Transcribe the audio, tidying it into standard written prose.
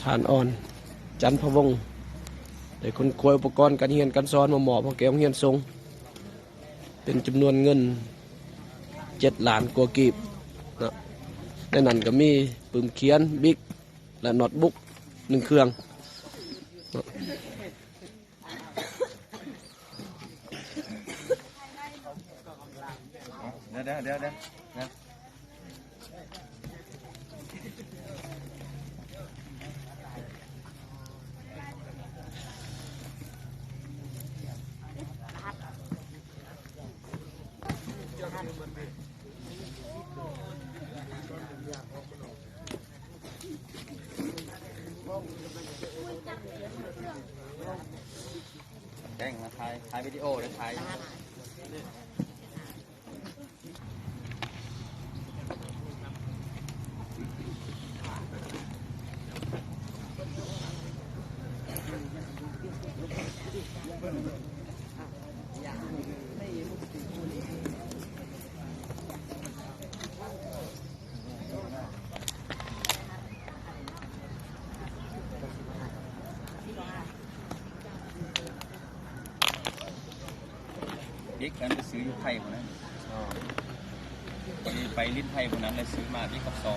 ฐานอ่อนจันทร์พะวงศ์ได้คนควยอุปกรณ์การเรียนการสอนมาหมอบให้แก่โรงเรียนทรงเป็นจำนวนเงิน7 ล้านกว่ากีบนะในนั้นก็มีปืนเขียนบิ๊กและโน้ตบุ๊ก1 เครื่องเดี๋ยวนะแจ้งมาถ่ายวิดีโอเลยถ่ายบิ๊กนั้นไปซื้ออยู่ไทยคนนั้นไปลิ้นไทยคนนั้นเลยซื้อมาบิ๊กกับซอ